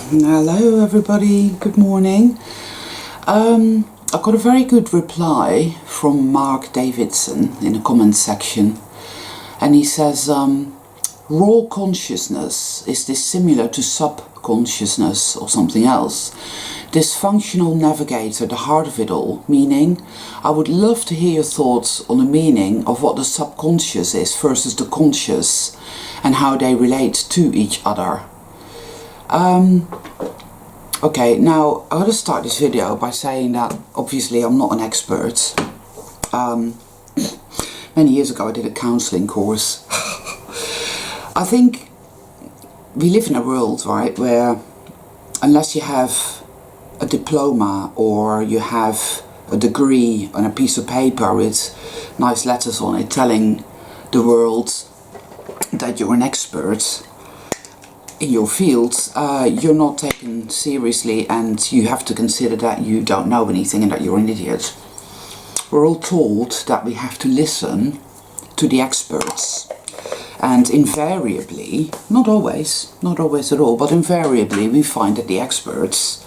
Hello everybody, good morning. I got a very good reply from Mark Davidson in the comment section, and he says raw consciousness, is this similar to subconsciousness or something else? Dysfunctional navigator, the heart of it all, meaning I would love to hear your thoughts on the meaning of what the subconscious is versus the conscious and how they relate to each other. Okay, now I gotta start this video by saying that obviously I'm not an expert. Many years ago I did a counselling course. I think we live in a world, right, where unless you have a diploma or you have a degree on a piece of paper with nice letters on it telling the world that you're an expert in your field, you're not taken seriously, and you have to consider that you don't know anything and that you're an idiot. We're all told that we have to listen to the experts, and invariably, not always at all, but invariably we find that the experts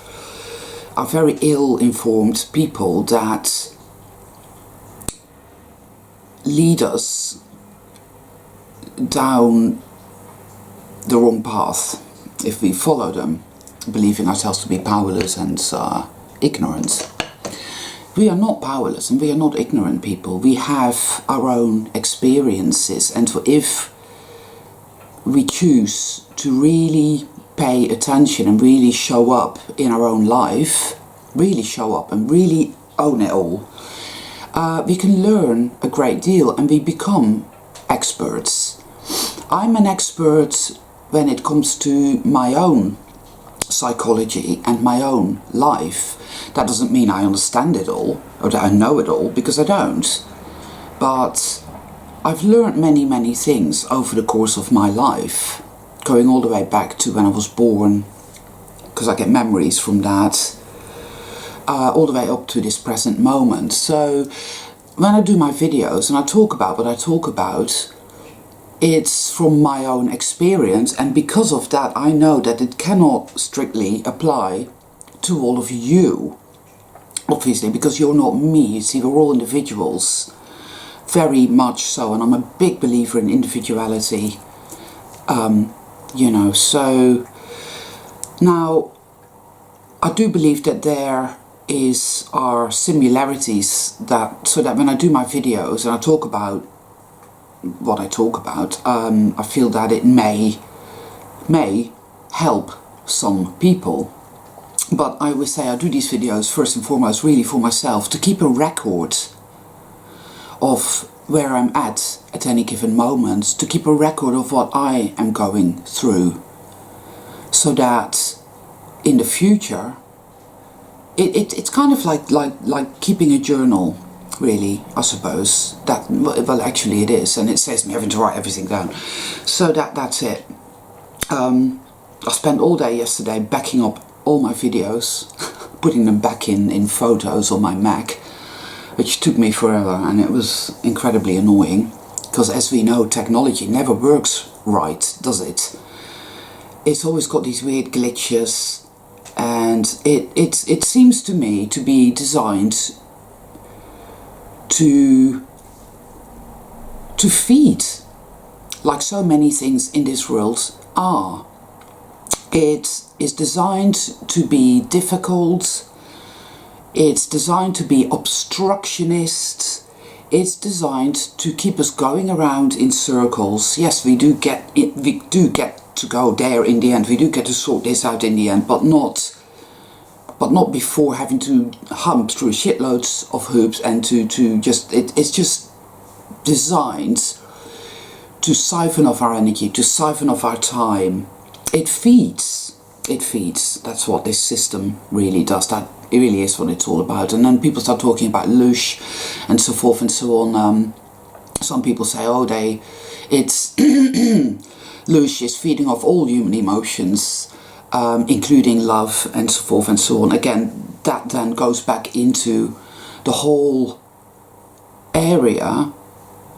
are very ill-informed people that lead us down the wrong path if we follow them, believing ourselves to be powerless and ignorant. We are not powerless and we are not ignorant people. We have our own experiences, and if we choose to really pay attention and really show up in our own life, really show up and really own it all, we can learn a great deal and we become experts. I'm an expert when it comes to my own psychology and my own life. That doesn't mean I understand it all or that I know it all, because I don't. But I've learned many things over the course of my life, going all the way back to when I was born, because I get memories from that, all the way up to this present moment. So when I do my videos and I talk about what I talk about, it's from my own experience, and because of that I know that it cannot strictly apply to all of you, obviously, because you're not me. You see, we're all individuals, very much so, and I'm a big believer in individuality, you know. So now I do believe that there are similarities, that so that when I do my videos and I talk about what I talk about, I feel that it may help some people. But I always say I do these videos first and foremost really for myself, to keep a record of where I'm at any given moment, to keep a record of what I am going through, so that in the future it's kind of like keeping a journal, really, I suppose. That, well, actually it is, and it saves me having to write everything down. So that's it. I spent all day yesterday backing up all my videos, putting them back in photos on my Mac, which took me forever, and it was incredibly annoying, because as we know, technology never works right, does it? It's always got these weird glitches, and it seems to me to be designed to feed, like so many things in this world are. It is designed to be difficult, it's designed to be obstructionist, it's designed to keep us going around in circles. Yes, we do get to go there in the end, we do get to sort this out in the end, but not before having to hump through shitloads of hoops and to just, it's just designed to siphon off our energy, to siphon off our time. It feeds, that's what this system really does. That it really is what it's all about. And then people start talking about louche and so forth and so on. Some people say, oh, it's louche is feeding off all human emotions, including love and so forth and so on. Again, that then goes back into the whole area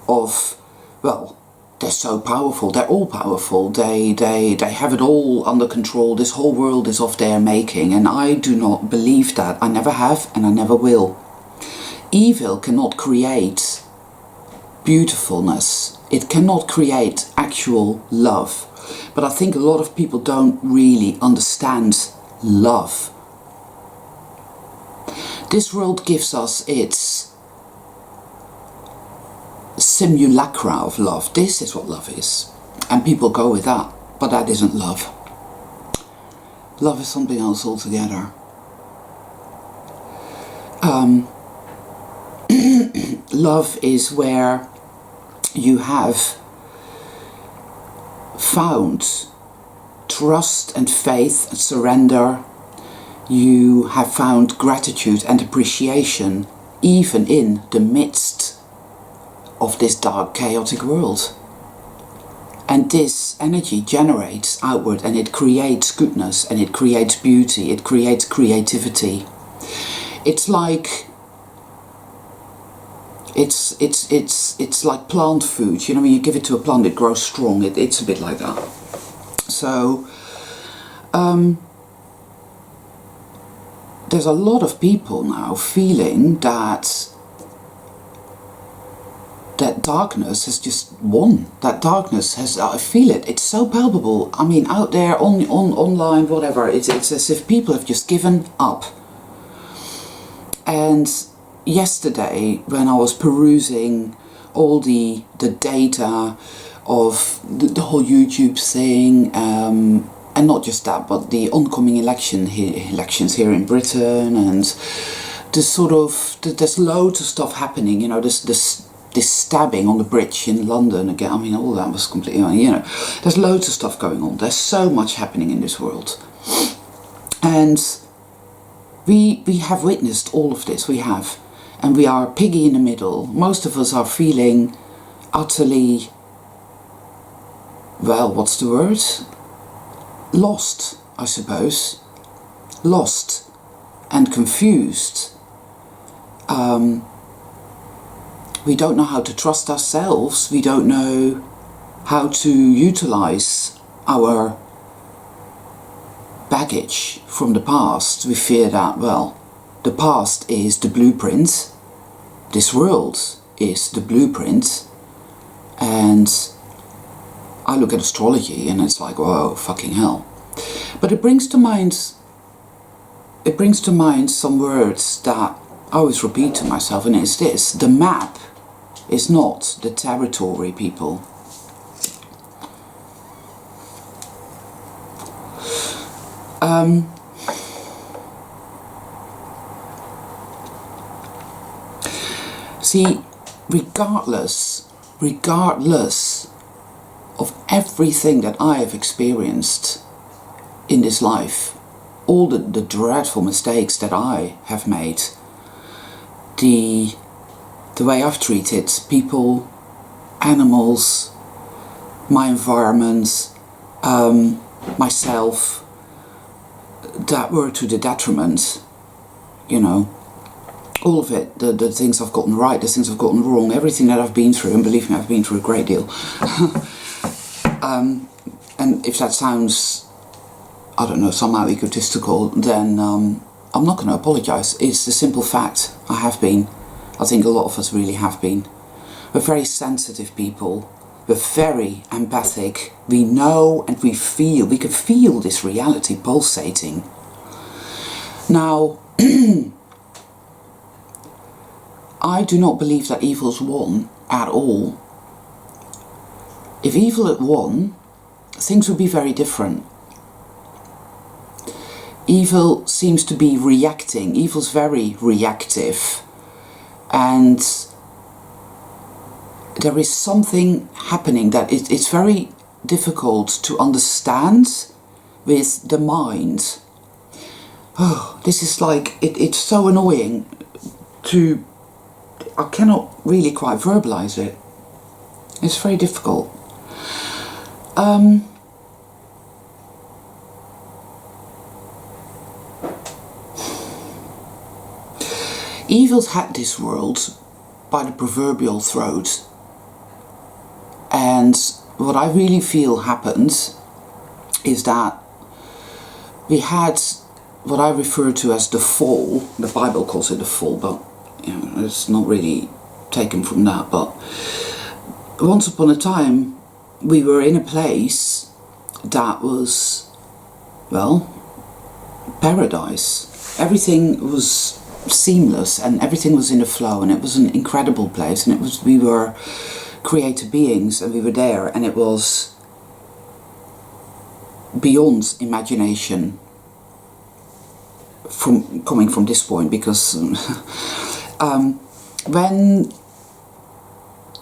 of, well, they're so powerful. They're all powerful. They have it all under control. This whole world is of their making, and I do not believe that. I never have, and I never will. Evil cannot create beautifulness. It cannot create actual love. But I think a lot of people don't really understand love. This world gives us its simulacra of love. This is what love is. And people go with that. But that isn't love. Love is something else altogether. Love is where you have found trust and faith and surrender. You have found gratitude and appreciation even in the midst of this dark, chaotic world. And this energy generates outward, and it creates goodness, and it creates beauty, it creates creativity. It's like it's like plant food. You know, when you give it to a plant, it grows strong. It's a bit like that. So there's a lot of people now feeling that darkness has just won. That darkness has, I feel it. It's so palpable. I mean, out there, online, whatever. It's as if people have just given up. And yesterday, when I was perusing all the data of the whole YouTube thing, and not just that, but the oncoming elections here in Britain, and there's loads of stuff happening. You know, this stabbing on the bridge in London again. I mean, all that was completely, you know, there's loads of stuff going on. There's so much happening in this world. And we have witnessed all of this, we have. And we are piggy in the middle. Most of us are feeling utterly, well, what's the word? Lost, I suppose. Lost and confused. We don't know how to trust ourselves. We don't know how to utilize our baggage from the past. We fear that, well, the past is the blueprint. This world is the blueprint. And I look at astrology and it's like, whoa, fucking hell. But it brings to mind some words that I always repeat to myself, and it's this: the map is not the territory, people. See, regardless of everything that I have experienced in this life, all the dreadful mistakes that I have made, the way I've treated people, animals, my environment, myself, that were to the detriment, you know, all of it, the things I've gotten right, the things I've gotten wrong, everything that I've been through, and believe me, I've been through a great deal. And if that sounds, I don't know, somehow egotistical, then I'm not going to apologise. It's the simple fact. I have been. I think a lot of us really have been. We're very sensitive people. We're very empathic. We know and we feel. We can feel this reality pulsating. Now, I do not believe that evil's won at all. If evil had won, things would be very different. Evil seems to be reacting. Evil's very reactive. And there is something happening that it's very difficult to understand with the mind. Oh, this is like, it's so annoying to, I cannot really quite verbalise it. It's very difficult. Evil's had this world by the proverbial throat, and what I really feel happened is that we had what I refer to as the fall. The Bible calls it the fall, but it's not really taken from that. But once upon a time, we were in a place that was, well, paradise. Everything was seamless and everything was in a flow, and it was an incredible place, and we were creator beings, and we were there, and it was beyond imagination from coming from this point, because when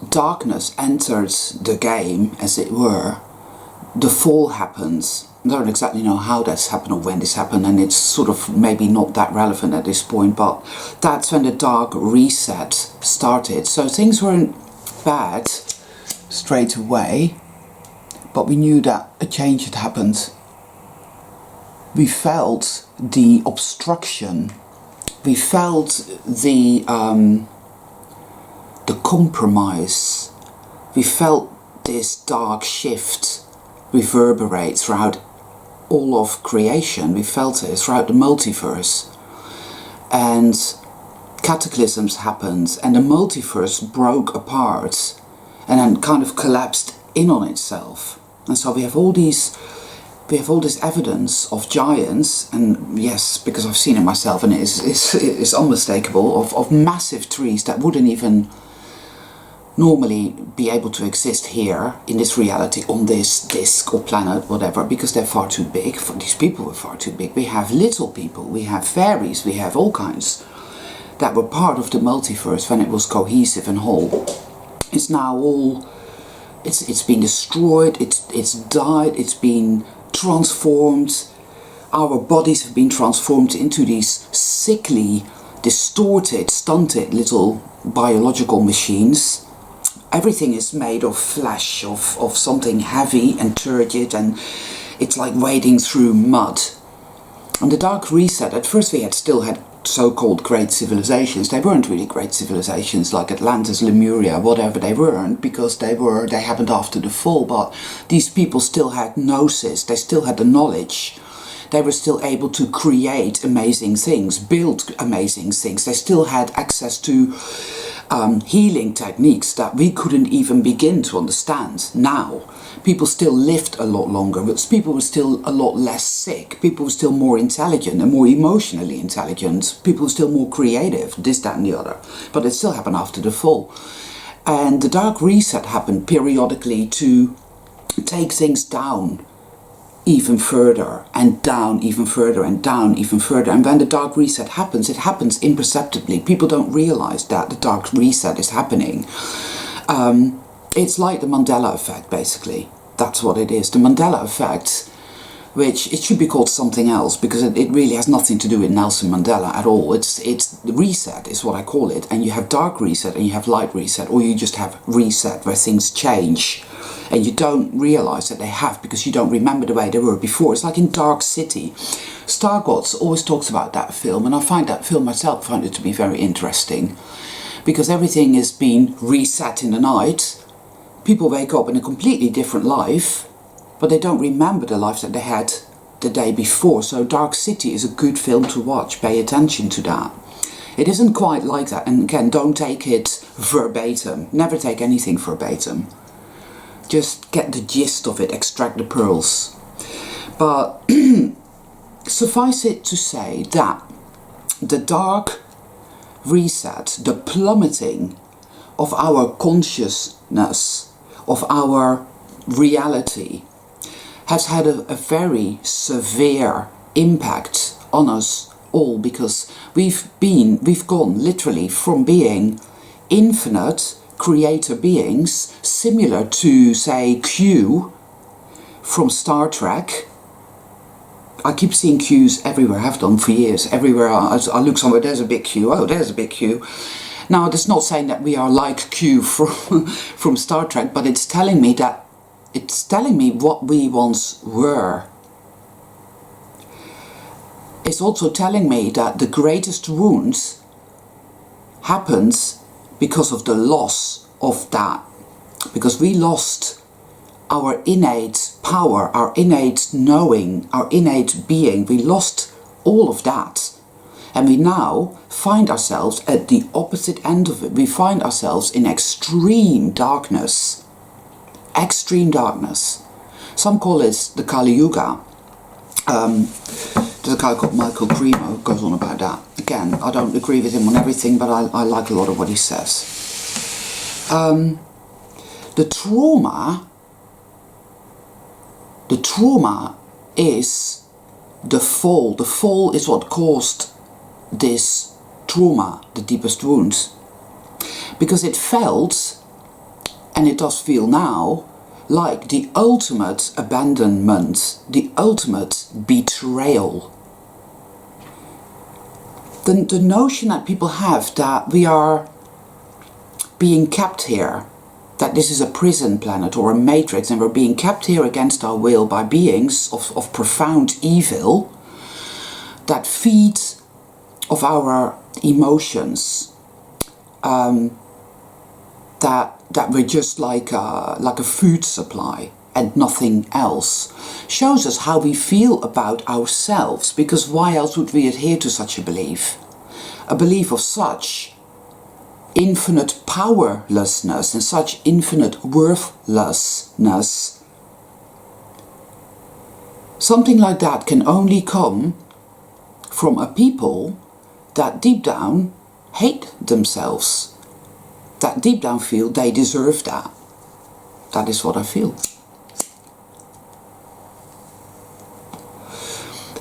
darkness entered the game, as it were, the fall happens. I don't exactly know how that's happened or when this happened, and it's sort of maybe not that relevant at this point, but that's when the dark reset started. So things weren't bad straight away, but we knew that a change had happened. We felt the obstruction, we felt the compromise, we felt this dark shift reverberate throughout all of creation. We felt it throughout the multiverse, and cataclysms happened, and the multiverse broke apart and then kind of collapsed in on itself. And so we have all this evidence of giants, and yes, because I've seen it myself, and it's unmistakable, of massive trees that wouldn't even normally be able to exist here in this reality, on this disc or planet, whatever, because they're far too big. These people were far too big. We have little people, we have fairies, we have all kinds that were part of the multiverse when it was cohesive and whole. It's now all, it's been destroyed, it's died, it's been transformed. Our bodies have been transformed into these sickly, distorted, stunted little biological machines. Everything is made of flesh, of something heavy and turgid, and it's like wading through mud. And the Dark Reset, at first we still had so-called great civilizations. They weren't really great civilizations like Atlantis, Lemuria, whatever. They weren't, because they happened after the fall, but these people still had gnosis, they still had the knowledge. They were still able to create amazing things, build amazing things. They still had access to healing techniques that we couldn't even begin to understand now. People still lived a lot longer, but people were still a lot less sick. People were still more intelligent and more emotionally intelligent. People were still more creative, this, that and the other. But it still happened after the fall. And the Dark Reset happened periodically to take things down even further, and down even further, and down even further. And when the Dark Reset happens, it happens imperceptibly. People don't realize that the Dark Reset is happening. It's like the Mandela effect, basically. That's what it is. The Mandela effect, which it should be called something else, because it really has nothing to do with Nelson Mandela at all. It's the reset is what I call it. And you have Dark Reset and you have Light Reset, or you just have reset, where things change. And you don't realize that they have, because you don't remember the way they were before. It's like in Dark City. Stargods always talks about that film, and I find that film myself, find it to be very interesting, because everything is being reset in the night. People wake up in a completely different life, but they don't remember the life that they had the day before. So Dark City is a good film to watch. Pay attention to that. It isn't quite like that, and again, don't take it verbatim. Never take anything verbatim. Just get the gist of it, extract the pearls. But suffice it to say that the Dark Reset, the plummeting of our consciousness, of our reality, has had a very severe impact on us all, because we've gone literally from being infinite creator beings, similar to, say, Q from Star Trek. I keep seeing Qs everywhere, have done for years. Everywhere I look somewhere, there's a big Q. Oh, there's a big Q. Now, that's not saying that we are like Q from Star Trek, but it's telling me what we once were. It's also telling me that the greatest wounds happens because of the loss of that. Because we lost our innate power, our innate knowing, our innate being. We lost all of that. And we now find ourselves at the opposite end of it. We find ourselves in extreme darkness. Extreme darkness. Some call it the Kali Yuga. There's a guy called Michael Cremo who goes on about that. Again, I don't agree with him on everything, but I like a lot of what he says. The trauma is the fall. The fall is what caused this trauma, the deepest wound. Because it felt, and it does feel now, like the ultimate abandonment, the ultimate betrayal. The notion that people have that we are being kept here, that this is a prison planet or a matrix and we're being kept here against our will by beings of profound evil that feed of our emotions, that we're just like a food supply and nothing else, shows us how we feel about ourselves, because why else would we adhere to such a belief? A belief of such infinite powerlessness and such infinite worthlessness. Something like that can only come from a people that deep down hate themselves, that deep down feel they deserve that. That is what I feel.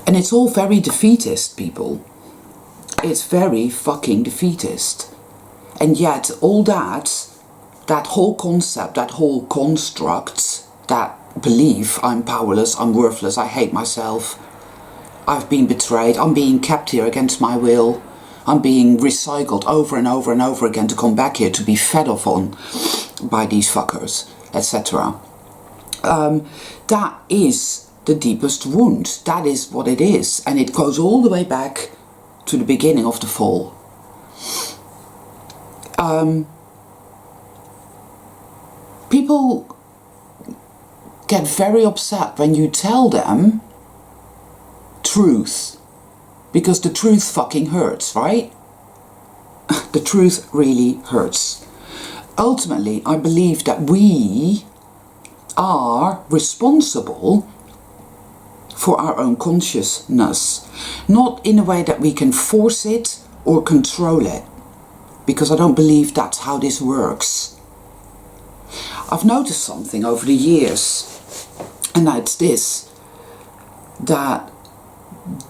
And it's all very defeatist, people. It's very fucking defeatist. And yet all that whole concept, that whole construct, that belief, I'm powerless, I'm worthless, I hate myself, I've been betrayed, I'm being kept here against my will, I'm being recycled over and over and over again to come back here to be fed off on by these fuckers, etc. That is the deepest wound. That is what it is. And it goes all the way back to the beginning of the fall. People get very upset when you tell them truth, because the truth fucking hurts, right? The truth really hurts. Ultimately, I believe that we are responsible for our own consciousness, not in a way that we can force it or control it, because I don't believe that's how this works. I've noticed something over the years, and that's this, that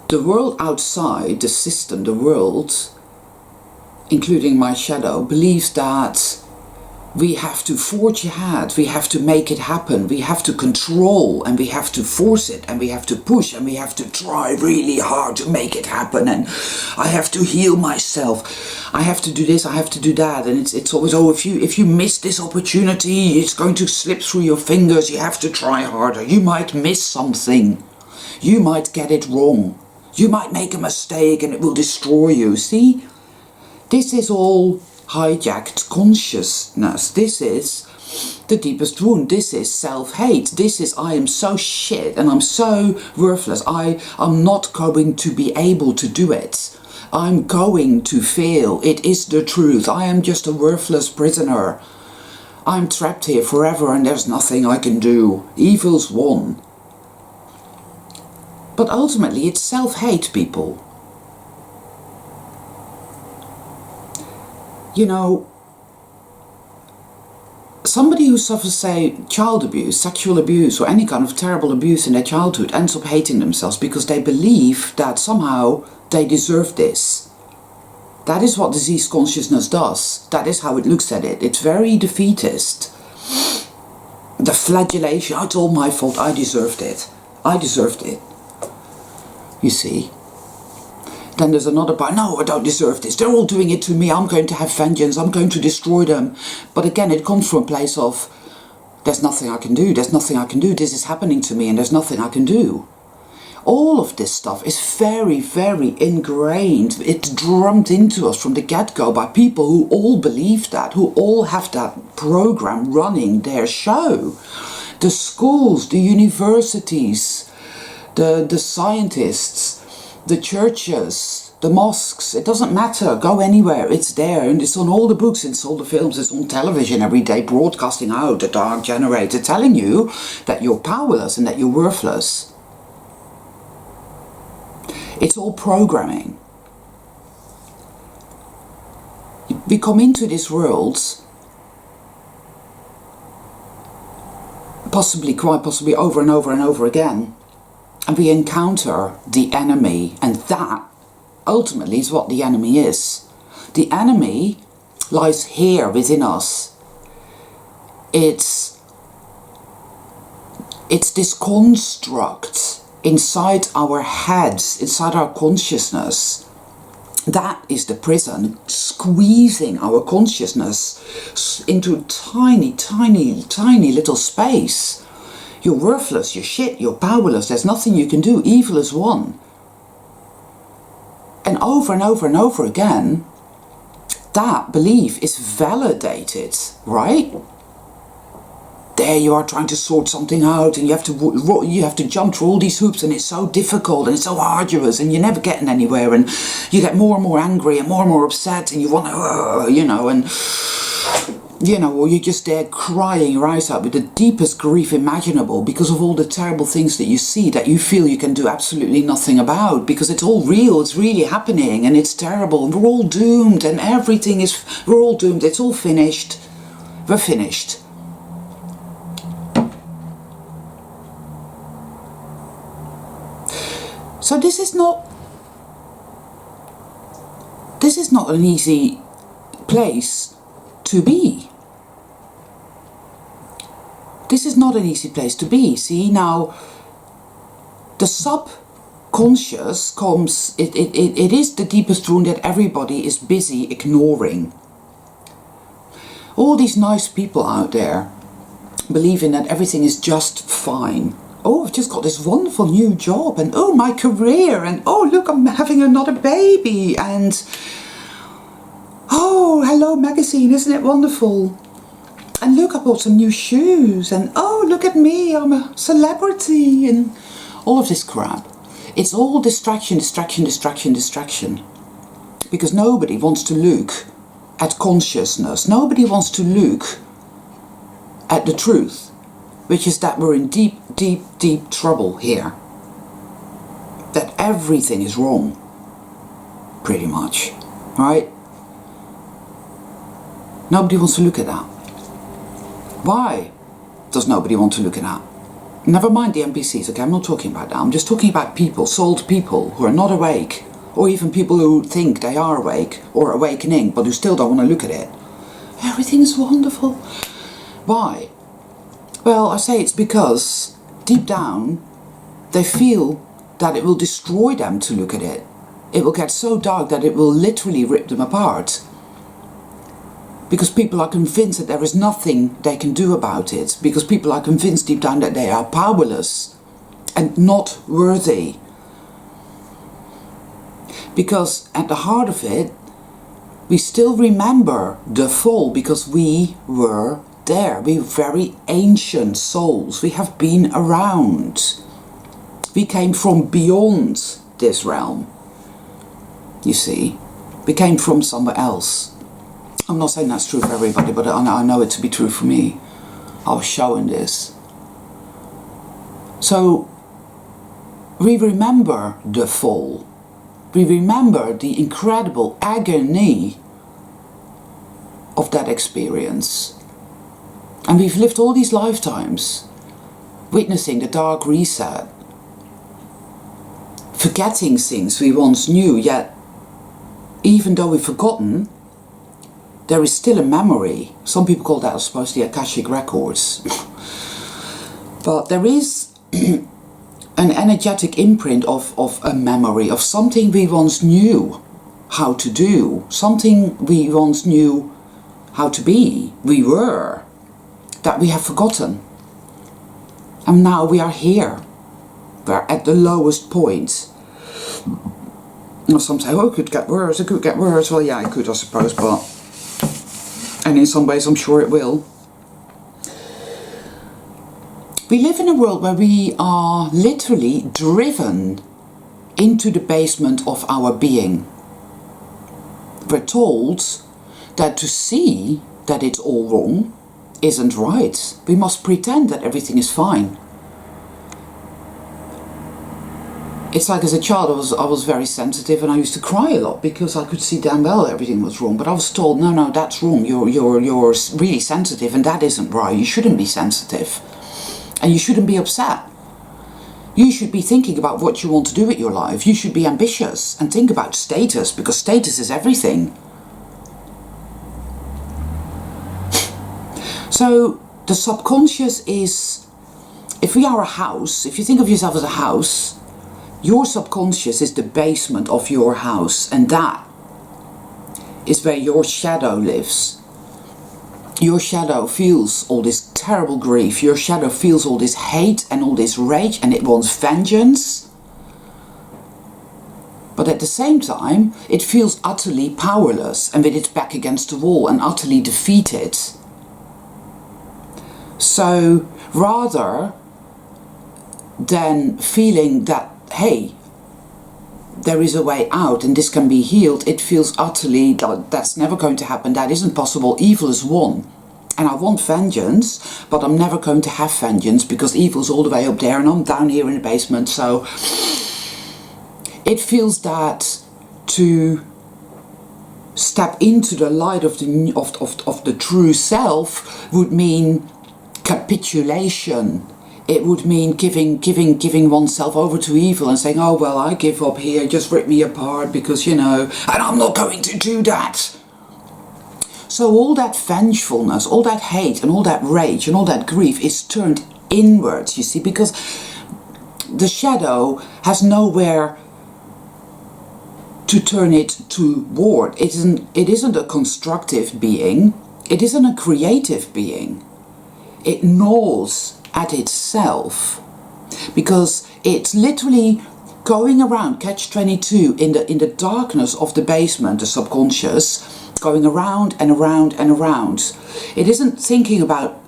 the world outside, the system, the world, including my shadow, believes that we have to forge ahead, we have to make it happen, we have to control, and we have to force it, and we have to push, and we have to try really hard to make it happen, and I have to heal myself, I have to do this, I have to do that, and it's always, oh, if you miss this opportunity, it's going to slip through your fingers, you have to try harder, you might miss something, you might get it wrong, you might make a mistake and it will destroy you. See, this is all hijacked consciousness. This is the deepest wound. This is self-hate. This is, I am so shit and I'm so worthless. I'm not going to be able to do it. I'm going to fail. It is the truth. I am just a worthless prisoner. I'm trapped here forever and there's nothing I can do. Evil's won. But ultimately it's self-hate, people. You know, somebody who suffers, say, child abuse, sexual abuse, or any kind of terrible abuse in their childhood ends up hating themselves because they believe that somehow they deserve this. That is what disease consciousness does. That is how it looks at it. It's very defeatist. The flagellation, oh, it's all my fault, I deserved it. I deserved it. You see. Then there's another part, no, I don't deserve this. They're all doing it to me. I'm going to have vengeance. I'm going to destroy them. But again, it comes from a place of, there's nothing I can do. There's nothing I can do. This is happening to me and there's nothing I can do. All of this stuff is very, very ingrained. It's drummed into us from the get-go by people who all believe that, who all have that program running their show. The schools, the universities, the scientists, the churches, the mosques, it doesn't matter, go anywhere, it's there, and it's on all the books, it's all the films, it's on television every day, broadcasting out the dark generator, telling you that you're powerless and that you're worthless. It's all programming. We come into this world, quite possibly over and over and over again, and we encounter the enemy, and that ultimately is what the enemy is. The enemy lies here within us. It's this construct inside our heads, inside our consciousness. That is the prison, squeezing our consciousness into tiny, tiny, tiny little space. You're worthless, you're shit, you're powerless, there's nothing you can do, evil is won. And over and over and over again, that belief is validated, right? There you are trying to sort something out, and you have to jump through all these hoops, and it's so difficult and it's so arduous, and you're never getting anywhere, and you get more and more angry and more upset, and you want to, or you're just there crying your eyes out with the deepest grief imaginable because of all the terrible things that you see that you feel you can do absolutely nothing about, because it's all real, it's really happening, and it's terrible, and we're all doomed, and we're all doomed, it's all finished, we're finished. So this is not an easy place to be. This is not an easy place to be. See, now the subconscious comes, it is the deepest wound that everybody is busy ignoring. All these nice people out there believing that everything is just fine. Oh, I've just got this wonderful new job, and oh, my career, and oh, look, I'm having another baby, and oh, Hello Magazine, isn't it wonderful? And look, I bought some new shoes, and oh, look at me, I'm a celebrity, and all of this crap. It's all distraction, distraction, distraction, distraction. Because nobody wants to look at consciousness. Nobody wants to look at the truth. Which is that we're in deep, deep, deep trouble here. That everything is wrong. Pretty much. Right? Nobody wants to look at that. Why does nobody want to look at that? Never mind the NPCs, okay? I'm not talking about that. I'm just talking about people, souled people who are not awake. Or even people who think they are awake or awakening, but who still don't want to look at it. Everything is wonderful. Why? Well, I say it's because deep down they feel that it will destroy them to look at it. It will get so dark that it will literally rip them apart. Because people are convinced that there is nothing they can do about it. Because people are convinced deep down that they are powerless and not worthy. Because at the heart of it, we still remember the fall because we were there. We're very ancient souls. We have been around. We came from beyond this realm. You see, we came from somewhere else. I'm not saying that's true for everybody, but I know it to be true for me. I was showing this. So we remember the fall. We remember the incredible agony of that experience. And we've lived all these lifetimes witnessing the dark reset, forgetting things we once knew, yet even though we've forgotten, there is still a memory. Some people call that, I suppose, the Akashic Records. But there is an energetic imprint of a memory, of something we once knew how to do, something we once knew how to be, we were, that we have forgotten. And now we are here. We're at the lowest point. Now some say, oh, it could get worse, it could get worse. Well, yeah, it could, I suppose, but... And in some ways, I'm sure it will. We live in a world where we are literally driven into the basement of our being. We're told that to see that it's all wrong isn't right. We must pretend that everything is fine. It's like as a child I was very sensitive, and I used to cry a lot because I could see damn well everything was wrong. But I was told, no, that's wrong. You're really sensitive, and that isn't right. You shouldn't be sensitive, and you shouldn't be upset. You should be thinking about what you want to do with your life. You should be ambitious and think about status, because status is everything. So the subconscious is, if we are a house, if you think of yourself as a house, your subconscious is the basement of your house, and that is where your shadow lives. Your shadow feels all this terrible grief. Your shadow feels all this hate and all this rage, and it wants vengeance. But at the same time, it feels utterly powerless and with its back against the wall and utterly defeated. So rather than feeling that, hey, there is a way out and this can be healed, it feels utterly, that's never going to happen, that isn't possible, evil is won. And I want vengeance, but I'm never going to have vengeance because evil's all the way up there and I'm down here in the basement. So it feels that to step into the light of the true self would mean capitulation. It would mean giving oneself over to evil and saying, oh, well, I give up here, just rip me apart because, and I'm not going to do that. So all that vengefulness, all that hate and all that rage and all that grief is turned inwards, you see, because the shadow has nowhere to turn it toward. It isn't a constructive being. It isn't a creative being. It gnaws at itself because it's literally going around catch-22 in the darkness of the basement, the subconscious, going around and around and around. It isn't thinking about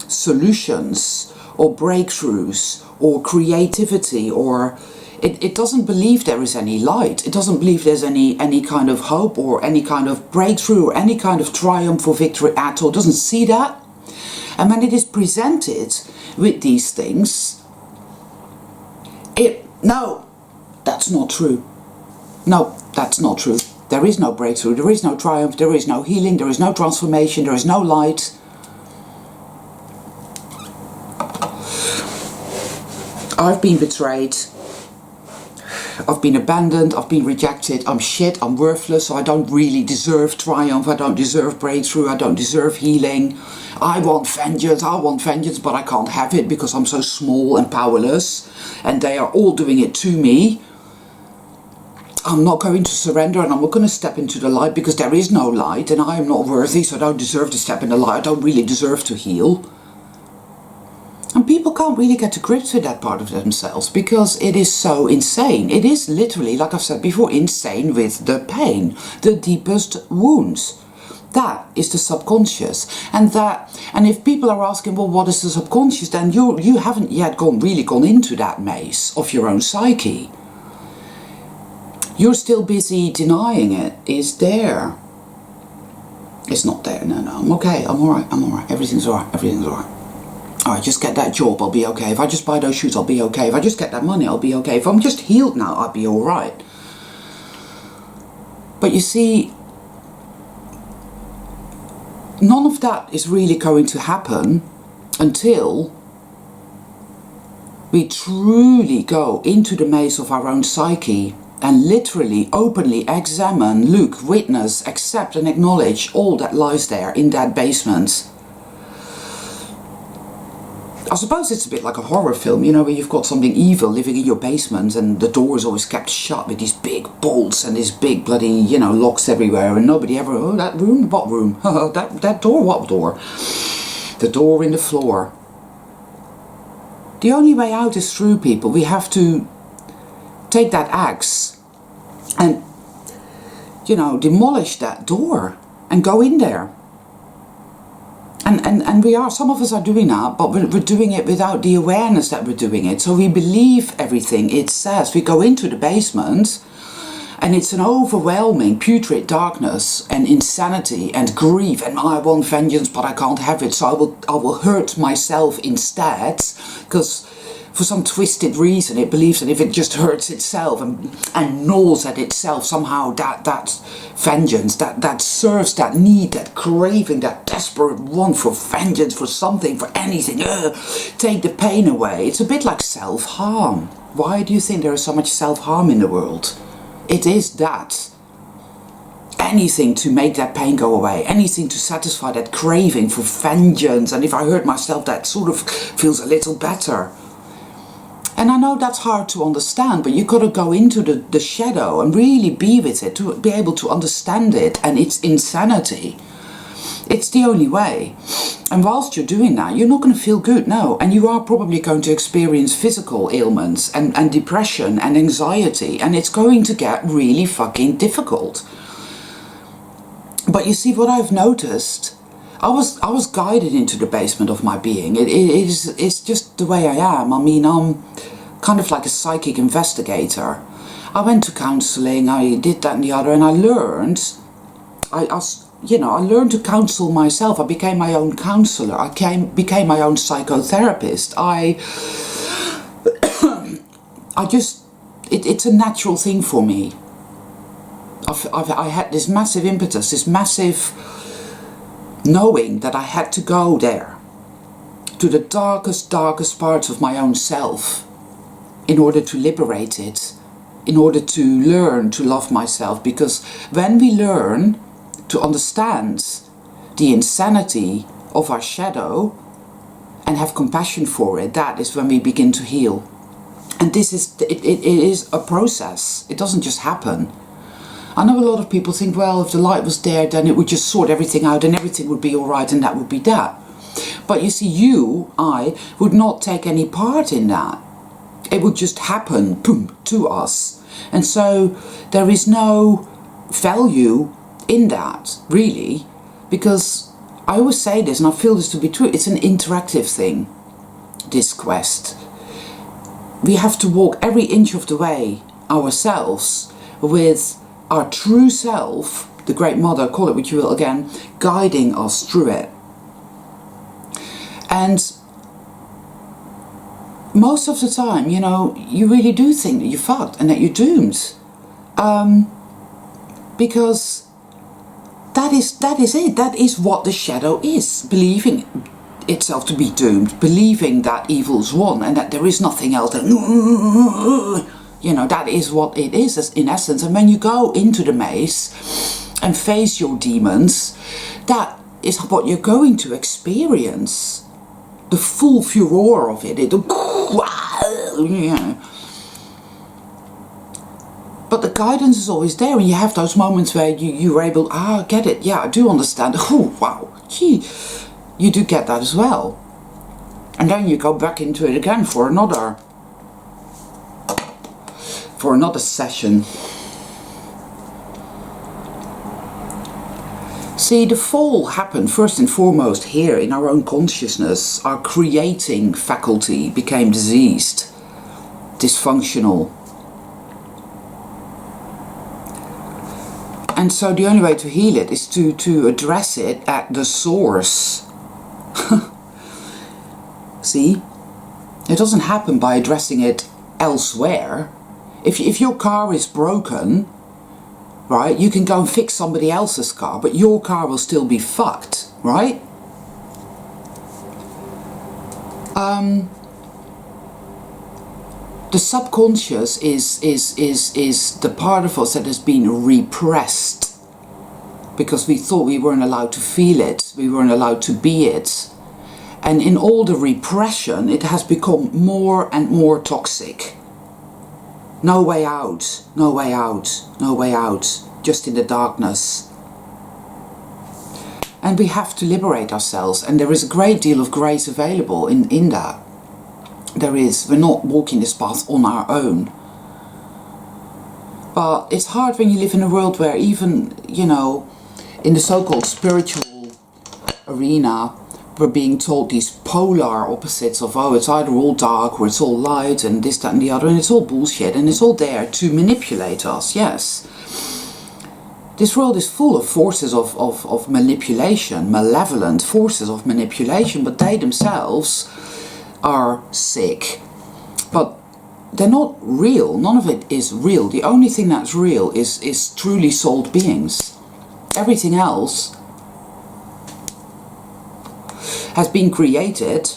solutions or breakthroughs or creativity, or it doesn't believe there is any light. It doesn't believe there's any kind of hope or any kind of breakthrough or any kind of triumph or victory at all. It doesn't see that. And when it is presented with these things, no, that's not true. No, that's not true. There is no breakthrough, there is no triumph, there is no healing, there is no transformation, there is no light. I've been betrayed. I've been abandoned, I've been rejected, I'm shit, I'm worthless, so I don't really deserve triumph, I don't deserve breakthrough, I don't deserve healing. I want vengeance, but I can't have it because I'm so small and powerless, and they are all doing it to me. I'm not going to surrender, and I'm not going to step into the light because there is no light, and I am not worthy, so I don't deserve to step in the light, I don't really deserve to heal. And people can't really get to grips with that part of themselves because it is so insane. It is literally, like I've said before, insane with the pain, the deepest wounds. That is the subconscious. And if people are asking, well, what is the subconscious? Then you haven't yet really gone into that maze of your own psyche. You're still busy denying it is there. It's not there. No, I'm okay. I'm alright. Everything's alright. Alright, just get that job, I'll be okay. If I just buy those shoes, I'll be okay. If I just get that money, I'll be okay. If I'm just healed now, I'll be alright. But you see, none of that is really going to happen until we truly go into the maze of our own psyche and literally, openly examine, look, witness, accept and acknowledge all that lies there in that basement. I suppose it's a bit like a horror film, where you've got something evil living in your basement and the door is always kept shut with these big bolts and these big bloody, locks everywhere, and nobody ever, oh, that room? What room? that door? What door? The door in the floor. The only way out is through, people. We have to take that axe and, demolish that door and go in there. And we are, some of us are doing that, but we're doing it without the awareness that we're doing it. So we believe everything it says. We go into the basement and it's an overwhelming, putrid darkness and insanity and grief. And I want vengeance, but I can't have it. So I will hurt myself instead, because for some twisted reason it believes that if it just hurts itself and gnaws at itself, somehow that vengeance, that serves that need, that craving, that desperate want for vengeance, for something, for anything, take the pain away. It's a bit like self-harm. Why do you think there is so much self-harm in the world? It is that. Anything to make that pain go away, anything to satisfy that craving for vengeance, and if I hurt myself that sort of feels a little better. And I know that's hard to understand, but you've got to go into the shadow and really be with it to be able to understand it and its insanity. It's the only way. And whilst you're doing that, you're not going to feel good, no. And you are probably going to experience physical ailments and depression and anxiety, and it's going to get really fucking difficult. But you see, what I've noticed, I was guided into the basement of my being. It's just the way I am. I mean, I'm kind of like a psychic investigator. I went to counselling, I did that and the other, and I learned, I learned to counsel myself. I became my own counsellor. I became my own psychotherapist. It's a natural thing for me. I had this massive impetus, this massive knowing that I had to go there, to the darkest parts of my own self, in order to liberate it, in order to learn to love myself. Because when we learn to understand the insanity of our shadow and have compassion for it, that is when we begin to heal. And this is, it is a process. It doesn't just happen. I know a lot of people think, well, if the light was there, then it would just sort everything out and everything would be all right, and that would be that. But you see, I would not take any part in that. It would just happen, boom, to us. And so there is no value in that, really, because I always say this, and I feel this to be true, it's an interactive thing, this quest. We have to walk every inch of the way ourselves with our true self, the Great Mother, call it what you will again, guiding us through it. And most of the time, you know, you really do think that you're fucked and that you're doomed. Because that is it. That is what the shadow is. Believing itself to be doomed. Believing that evil's won and that there is nothing else. You know, that is what it is in essence. And when you go into the maze and face your demons, that is what you're going to experience. The full furor of it. But the guidance is always there, and you have those moments where you're able, get it, yeah, I do understand. Oh, wow, gee, you do get that as well. And then you go back into it again for another session. See, the fall happened first and foremost here in our own consciousness. Our creating faculty became diseased, dysfunctional. And so the only way to heal it is to address it at the source. See? It doesn't happen by addressing it elsewhere. If your car is broken, right, you can go and fix somebody else's car, but your car will still be fucked, right? The subconscious is the part of us that has been repressed because we thought we weren't allowed to feel it, we weren't allowed to be it. And in all the repression, it has become more and more toxic. No way out, no way out, no way out, just in the darkness. And we have to liberate ourselves, and there is a great deal of grace available in that. There is. We're not walking this path on our own. But it's hard when you live in a world where even, you know, in the so-called spiritual arena, we're being told these polar opposites of, oh, it's either all dark or it's all light and this, that and the other, and it's all bullshit, and it's all there to manipulate us, yes. This world is full of forces of manipulation, malevolent forces of manipulation, but they themselves are sick. But they're not real. None of it is real. The only thing that's real is truly souled beings. Everything else has been created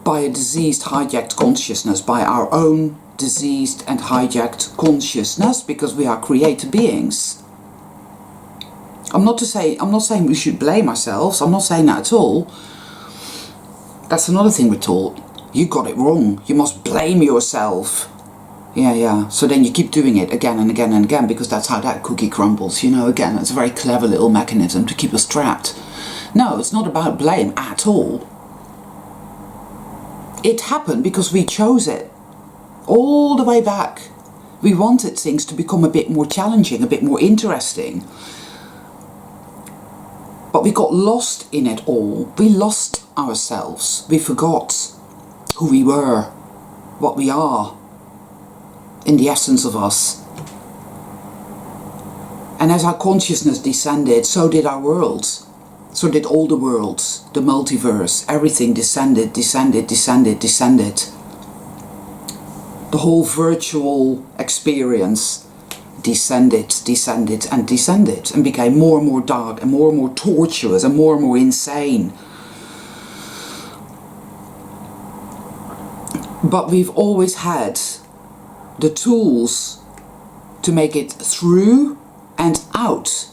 by a diseased, hijacked consciousness, by our own diseased and hijacked consciousness, because we are creator beings. I'm not saying we should blame ourselves. I'm not saying that at all. That's another thing we're taught. You got it wrong. You must blame yourself. Yeah. So then you keep doing it again and again and again, because that's how that cookie crumbles. You know, again, it's a very clever little mechanism to keep us trapped. No, it's not about blame at all. It happened because we chose it. All the way back. We wanted things to become a bit more challenging, a bit more interesting. But we got lost in it all. We lost ourselves. We forgot who we were, what we are, in the essence of us. And as our consciousness descended, so did our worlds. So did all the worlds, the multiverse, everything descended. The whole virtual experience descended and became more and more dark and more tortuous and more insane. But we've always had the tools to make it through and out,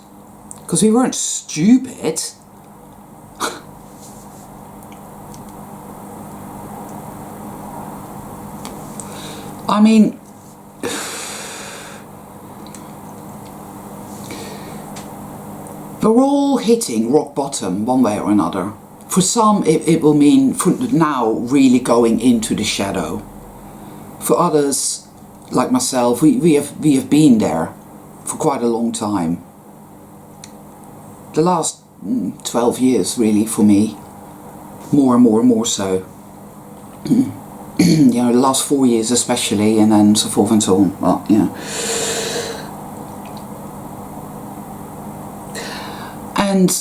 because we weren't stupid. I mean, we're all hitting rock bottom one way or another. For some it will mean for now really going into the shadow. For others, like myself, we have been there for quite a long time. The last 12 years really for me, more and more so. You know, the last 4 years especially, and then so forth and so on. Well, you know. And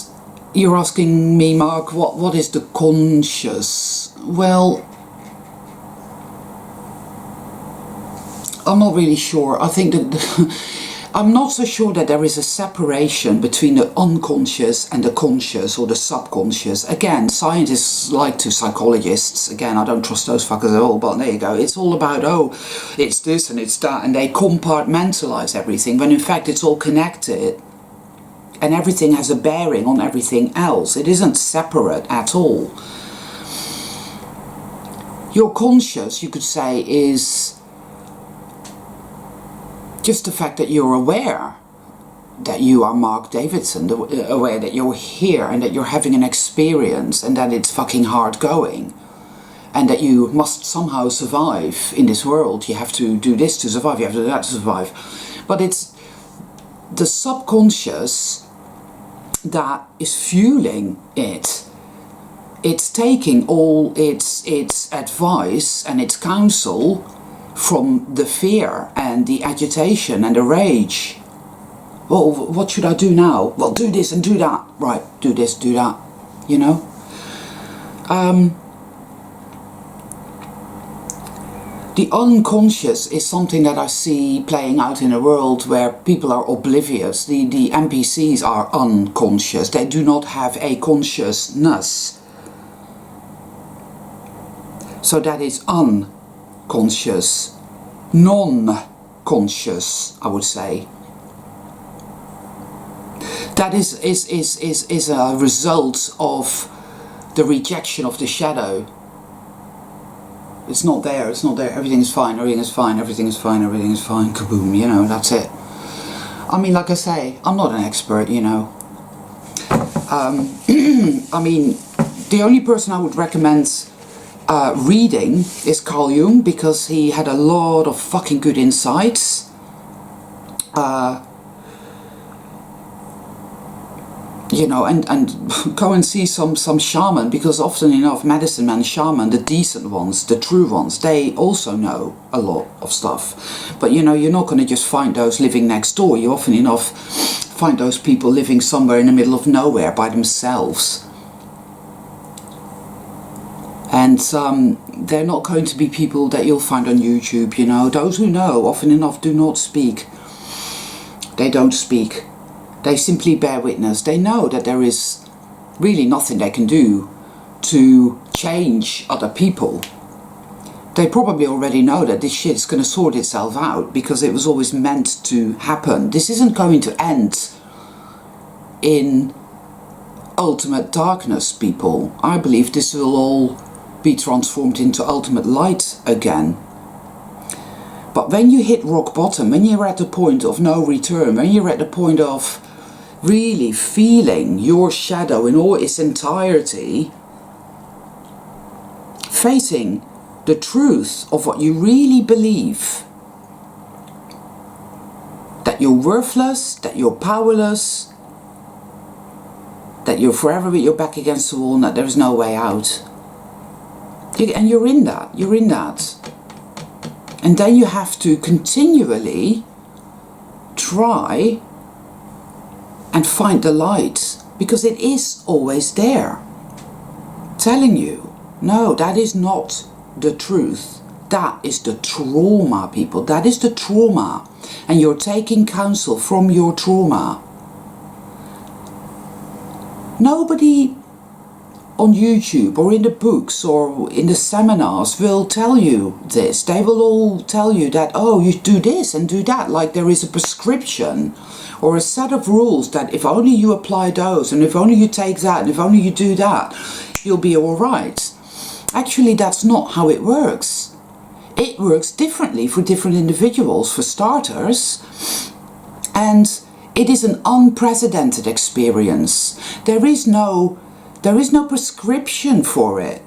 you're asking me, Mark, what is the conscious? Well, I'm not really sure. I think that I'm not so sure that there is a separation between the unconscious and the conscious or the subconscious. Again, scientists like to psychologists. Again, I don't trust those fuckers at all, but there you go. It's all about, oh, it's this and it's that, and they compartmentalize everything, when in fact it's all connected and everything has a bearing on everything else. It isn't separate at all. Your conscious, you could say, is just the fact that you're aware that you are Mark Davidson, aware that you're here and that you're having an experience and that it's fucking hard going and that you must somehow survive in this world. You have to do this to survive, you have to do that to survive. But it's the subconscious that is fueling it. It's taking all its advice and its counsel from the fear and the agitation and the rage. Well, what should I do now? Well, do this and do that. Right, do this, do that. You know? The unconscious is something that I see playing out in a world where people are oblivious. The NPCs are unconscious. They do not have a consciousness. So that is unconscious, non-conscious, I would say. That is a result of the rejection of the shadow. It's not there, it's not there, everything is fine, everything is fine, everything is fine, everything is fine, kaboom, you know, that's it. I mean, like I say, I'm not an expert, you know. I mean, the only person I would recommend reading is Carl Jung, because he had a lot of fucking good you know, and go and see some shaman, because often enough medicine man, shaman, the decent ones, the true ones, they also know a lot of stuff. But you know, you're not going to just find those living next door. You often enough find those people living somewhere in the middle of nowhere by themselves. And they're not going to be people that you'll find on YouTube, you know. Those who know often enough do not speak. They don't speak. They simply bear witness. They know that there is really nothing they can do to change other people. They probably already know that this shit is going to sort itself out, because it was always meant to happen. This isn't going to end in ultimate darkness, people. I believe this will all be transformed into ultimate light again. But when you hit rock bottom, when you're at the point of no return, when you're at the point of really feeling your shadow in all its entirety, facing the truth of what you really believe, that you're worthless, that you're powerless, that you're forever with your back against the wall, and that there is no way out. And you're in that. And then you have to continually try and find the light, because it is always there, telling you, no, that is not the truth. That is the trauma, people. That is the trauma. And you're taking counsel from your trauma. Nobody on YouTube or in the books or in the seminars will tell you this. They will all tell you that, oh, you do this and do that, like there is a prescription or a set of rules that if only you apply those, and if only you take that, and if only you do that, you'll be all right. Actually, that's not how it works. It works differently for different individuals, for starters, and it is an unprecedented experience. There is no prescription for it.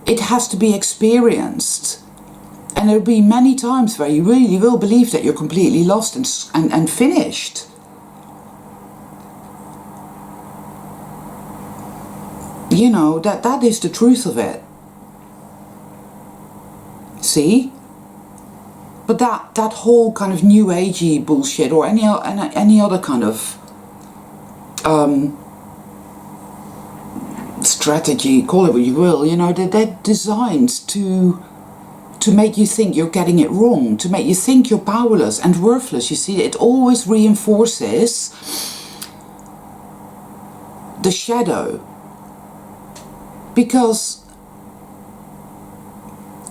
It has to be experienced. And there'll be many times where you really will believe that you're completely lost and finished. You know, that is the truth of it. See? But that whole kind of new agey bullshit, or any other kind of strategy, call it what you will, you know, they're designed to make you think you're getting it wrong, to make you think you're powerless and worthless. You see, it always reinforces the shadow, because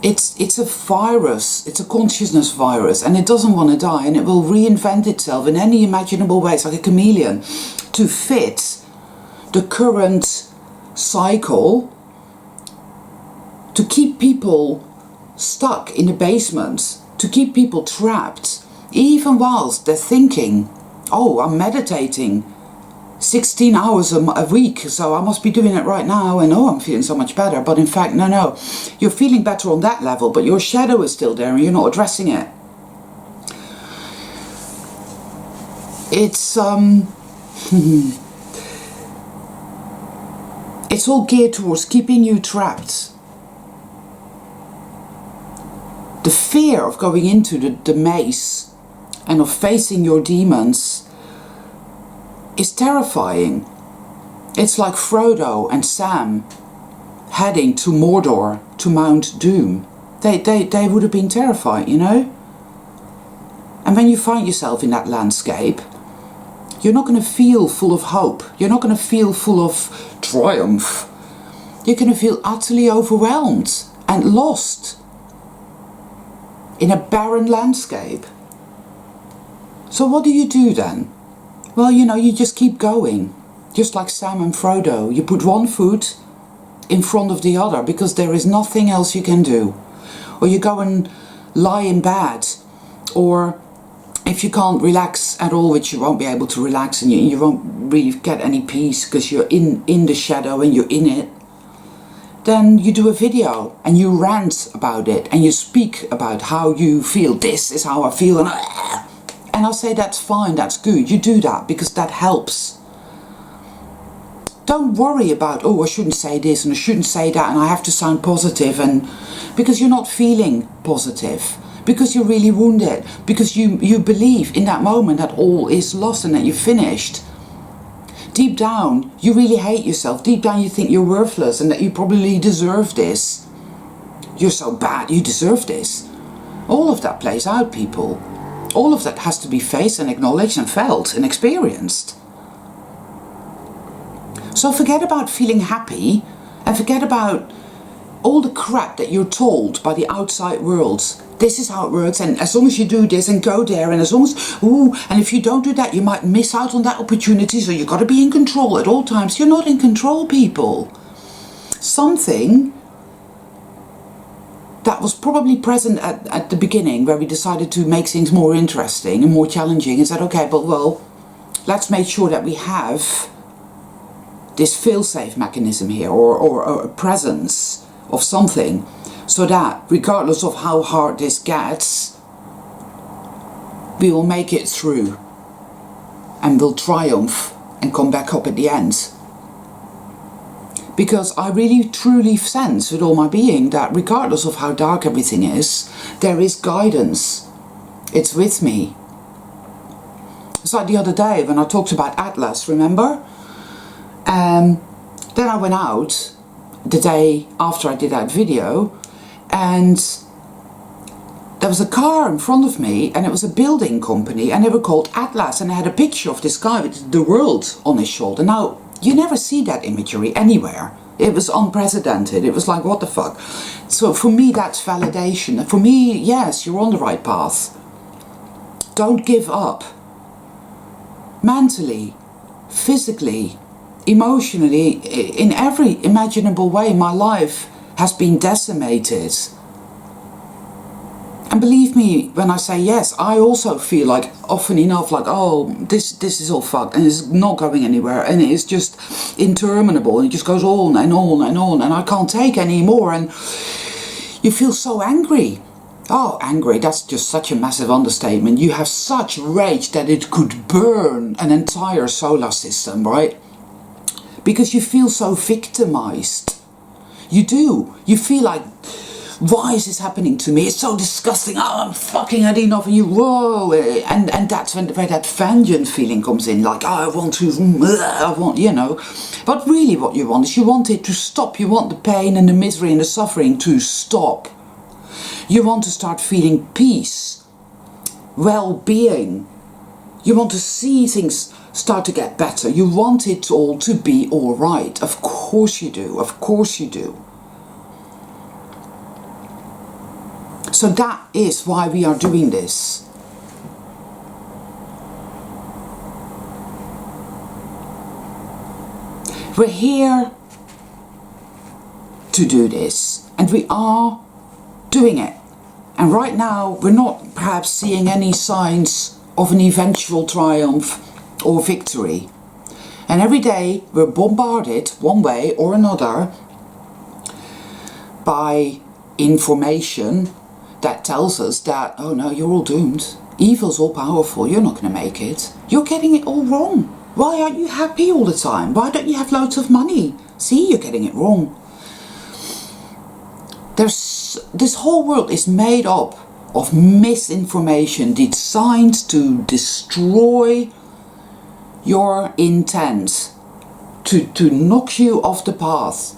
it's a virus, it's a consciousness virus, and it doesn't want to die, and it will reinvent itself in any imaginable way. It's like a chameleon, to fit the current cycle, to keep people stuck in the basement, to keep people trapped, even whilst they're thinking, oh, I'm meditating 16 hours a week, so I must be doing it right now, and oh, I'm feeling so much better. But in fact, no, you're feeling better on that level, but your shadow is still there and you're not addressing it. It's it's all geared towards keeping you trapped. The fear of going into the maze and of facing your demons is terrifying. It's like Frodo and Sam heading to Mordor, to Mount Doom. They would have been terrified, you know? And when you find yourself in that landscape, you're not going to feel full of hope. You're not going to feel full of triumph. You're going to feel utterly overwhelmed and lost in a barren landscape. So what do you do then? Well, you know, you just keep going. Just like Sam and Frodo. You put one foot in front of the other, because there is nothing else you can do. Or you go and lie in bed. Or if you can't relax at all, which you won't be able to relax, and you won't really get any peace because you're in the shadow and you're in it, then you do a video and you rant about it and you speak about how you feel. This is how I feel, and I'll say that's fine, that's good. You do that because that helps. Don't worry about, oh, I shouldn't say this and I shouldn't say that and I have to sound positive, and because you're not feeling positive, because you're really wounded, because you believe in that moment that all is lost and that you're finished. Deep down, you really hate yourself. Deep down, you think you're worthless and that you probably deserve this. You're so bad, you deserve this. All of that plays out, people. All of that has to be faced and acknowledged and felt and experienced. So forget about feeling happy and forget about all the crap that you're told by the outside world. This is how it works, and as long as you do this and go there, and as long as, ooh, and if you don't do that, you might miss out on that opportunity, so you've got to be in control at all times. You're not in control, people. Something that was probably present at the beginning, where we decided to make things more interesting and more challenging, and said, okay, but well, let's make sure that we have this fail-safe mechanism here, or a presence of something, so that regardless of how hard this gets, we will make it through and will triumph and come back up at the end. Because I really truly sense with all my being that regardless of how dark everything is, there is guidance. It's with me. It's like the other day when I talked about Atlas, remember? Then I went out the day after I did that video, and there was a car in front of me, and it was a building company, and they were called Atlas, and they had a picture of this guy with the world on his shoulder. Now, you never see that imagery anywhere. It was unprecedented. It was like, what the fuck? So for me, that's validation. For me, yes, you're on the right path. Don't give up. Mentally, physically, emotionally, in every imaginable way, my life has been decimated. And believe me when I say yes, I also feel like often enough like, oh, this is all fucked and it's not going anywhere and it's just interminable and it just goes on and on and on and I can't take any more, and you feel so angry. Oh, angry, that's just such a massive understatement. You have such rage that it could burn an entire solar system, right? Because you feel so victimized. You do. You feel like, why is this happening to me? It's so disgusting. Oh, I'm fucking had enough. And you, whoa. And that's where that vengeance feeling comes in. Like, oh, I want, you know. But really what you want is you want it to stop. You want the pain and the misery and the suffering to stop. You want to start feeling peace, well-being. You want to see things start to get better. You want it all to be all right. Of course you do. Of course you do. So that is why we are doing this. We're here to do this, and we are doing it. And right now we're not perhaps seeing any signs of an eventual triumph or victory. And every day we're bombarded one way or another by information that tells us that, oh no, you're all doomed. Evil's all powerful, you're not going to make it. You're getting it all wrong. Why aren't you happy all the time? Why don't you have loads of money? See, you're getting it wrong. This whole world is made up of misinformation designed to destroy your intent, to knock you off the path.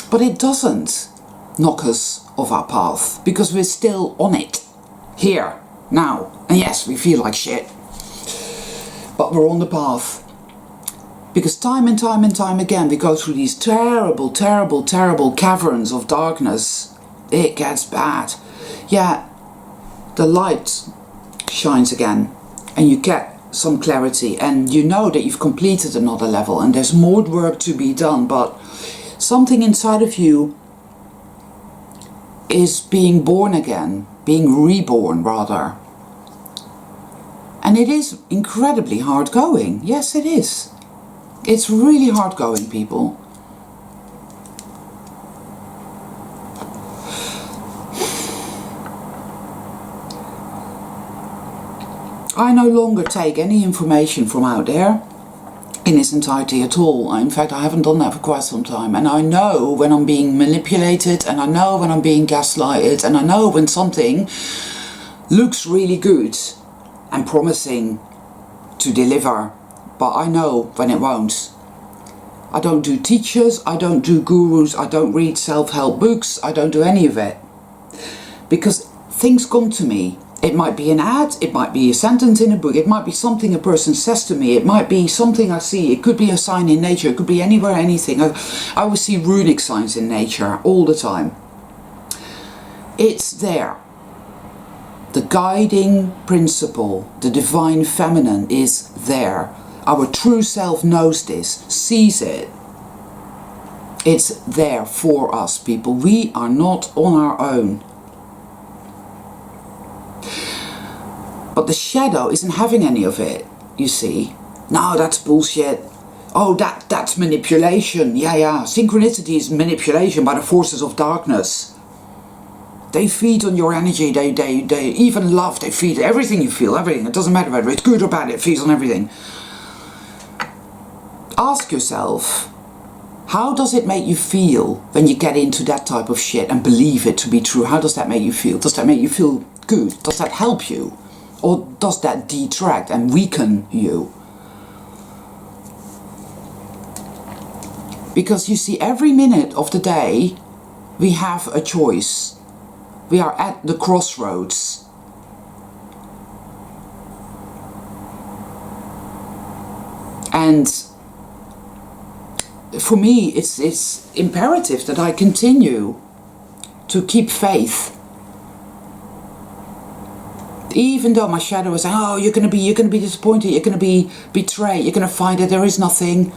But it doesn't knock us off our path, because we're still on it, here, now. And yes, we feel like shit, but we're on the path. Because time and time and time again we go through these terrible, terrible, terrible caverns of darkness. It gets bad. Yeah, the light shines again and you get some clarity and you know that you've completed another level and there's more work to be done, but something inside of you is being born again, being reborn rather. And it is incredibly hard going. Yes, it is. It's really hard going, people. I no longer take any information from out there. in its entirety at all. In fact, I haven't done that for quite some time, and I know when I'm being manipulated, and I know when I'm being gaslighted, and I know when something looks really good and promising to deliver, but I know when it won't. I don't do teachers, I don't do gurus, I don't read self-help books, I don't do any of it. Because things come to me. It might be an ad, it might be a sentence in a book, it might be something a person says to me, it might be something I see, it could be a sign in nature, it could be anywhere, anything. I always see runic signs in nature all the time. It's there. The guiding principle, the divine feminine is there. Our true self knows this, sees it. It's there for us, people. We are not on our own. But the shadow isn't having any of it, you see. No, that's bullshit. Oh, that's manipulation. Yeah. Synchronicity is manipulation by the forces of darkness. They feed on your energy. They even love. They feed everything you feel, everything. It doesn't matter whether it's good or bad. It feeds on everything. Ask yourself, how does it make you feel when you get into that type of shit and believe it to be true? How does that make you feel? Does that make you feel good? Does that help you? Or does that detract and weaken you? Because you see, every minute of the day we have a choice. We are at the crossroads. And for me, it's imperative that I continue to keep faith. Even though my shadow is saying, oh, you're going to be disappointed, you're going to be betrayed, you're going to find that there is nothing.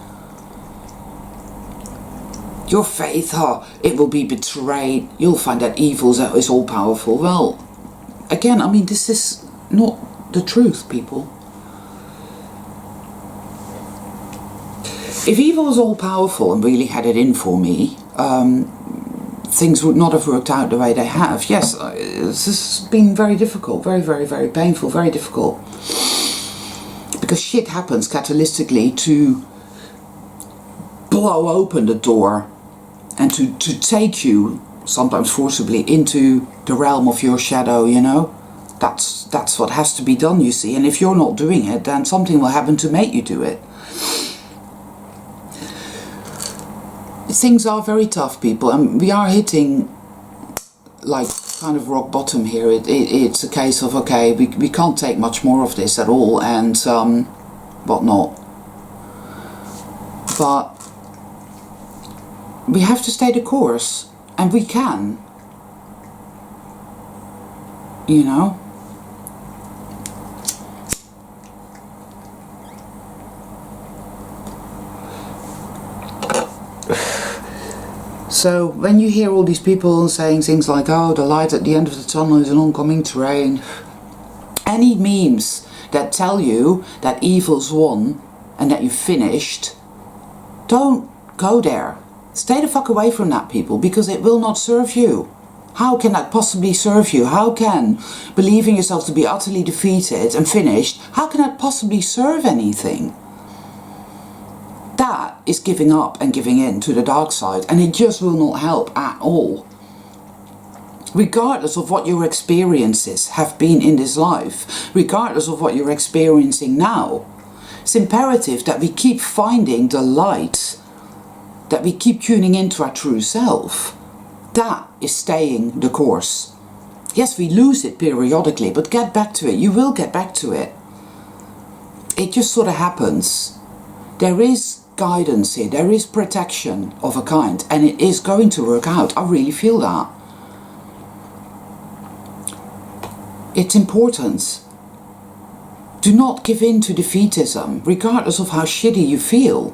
Your faith, it will be betrayed. You'll find that evil is all powerful. Well, again, I mean, this is not the truth, people. If evil was all powerful and really had it in for me, things would not have worked out the way they have. Yes, this has been very difficult, very, very, very painful, very difficult. Because shit happens catalytically to blow open the door and to take you, sometimes forcibly, into the realm of your shadow, you know. That's what has to be done, you see. And if you're not doing it, then something will happen to make you do it. Things are very tough, people, and we are hitting like kind of rock bottom here. It's a case of, okay, we can't take much more of this at all, and whatnot. But we have to stay the course, and we can, you know. So when you hear all these people saying things like, oh, the light at the end of the tunnel is an oncoming train, any memes that tell you that evil's won and that you've finished, don't go there. Stay the fuck away from that, people, because it will not serve you. How can that possibly serve you? How can believing yourself to be utterly defeated and finished, how can that possibly serve anything? That is giving up and giving in to the dark side, and it just will not help at all. Regardless of what your experiences have been in this life, regardless of what you're experiencing now, it's imperative that we keep finding the light, that we keep tuning into our true self. That is staying the course. Yes, we lose it periodically, but get back to it. You will get back to it. It just sort of happens. There is guidance here, there is protection of a kind, and it is going to work out. I really feel that. It's important. Do not give in to defeatism, regardless of how shitty you feel.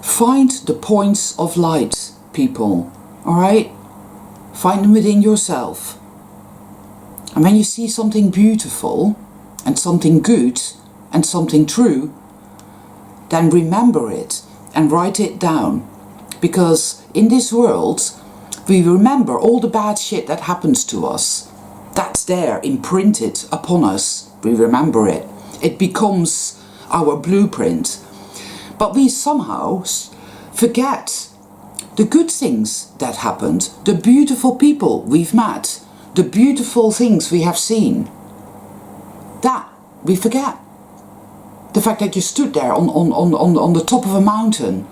Find the points of light, people, alright? Find them within yourself. And when you see something beautiful, and something good, and something true, then remember it and write it down. Because in this world, we remember all the bad shit that happens to us. That's there, imprinted upon us. We remember it. It becomes our blueprint. But we somehow forget the good things that happened, the beautiful people we've met, the beautiful things we have seen. That we forget. The fact that you stood there on the top of a mountain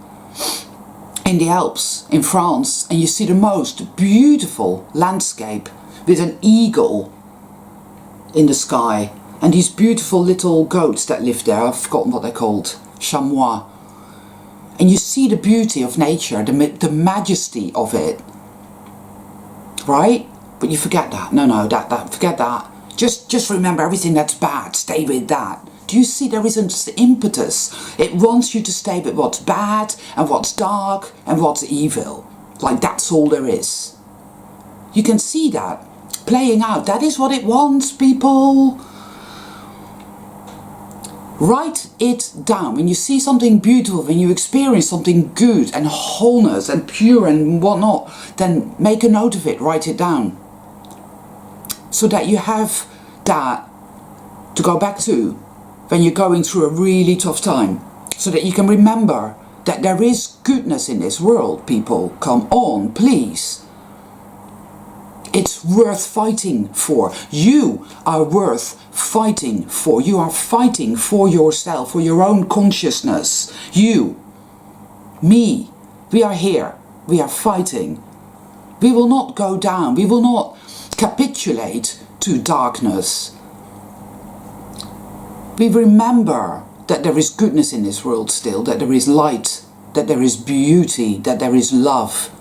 in the Alps in France and you see the most beautiful landscape with an eagle in the sky and these beautiful little goats that live there. I've forgotten what they're called, chamois. And you see the beauty of nature, the majesty of it, right? But you forget that. No, forget that. Just remember everything that's bad. Stay with that. Do you see there is an impetus? It wants you to stay with what's bad and what's dark and what's evil. Like that's all there is. You can see that playing out. That is what it wants, people. Write it down. When you see something beautiful, when you experience something good and wholeness and pure and whatnot, then make a note of it, write it down. So that you have that to go back to when you're going through a really tough time. So that you can remember that there is goodness in this world, people. Come on, please. It's worth fighting for. You are worth fighting for. You are fighting for yourself, for your own consciousness. You, me, we are here. We are fighting. We will not go down. We will not capitulate to darkness. We remember that there is goodness in this world still, that there is light, that there is beauty, that there is love.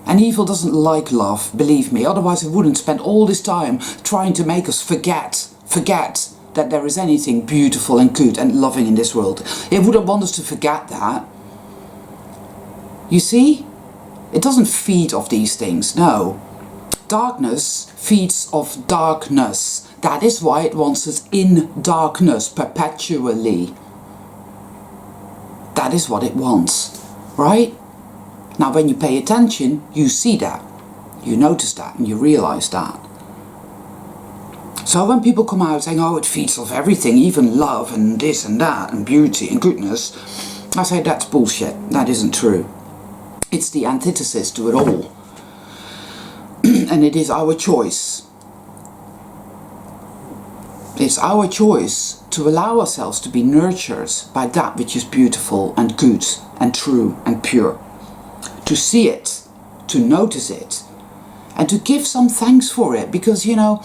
And evil doesn't like love, believe me, otherwise it wouldn't spend all this time trying to make us forget that there is anything beautiful and good and loving in this world. It wouldn't want us to forget that. You see? It doesn't feed off these things, no. Darkness feeds off darkness. That is why it wants us in darkness perpetually. That is what it wants, right? Now when you pay attention, you see that, you notice that and you realise that. So when people come out saying, oh, it feeds off everything, even love and this and that and beauty and goodness, I say that's bullshit, that isn't true. It's the antithesis to it all. And it is our choice. It's our choice to allow ourselves to be nurtured by that which is beautiful and good and true and pure. To see it, to notice it, and to give some thanks for it, because, you know,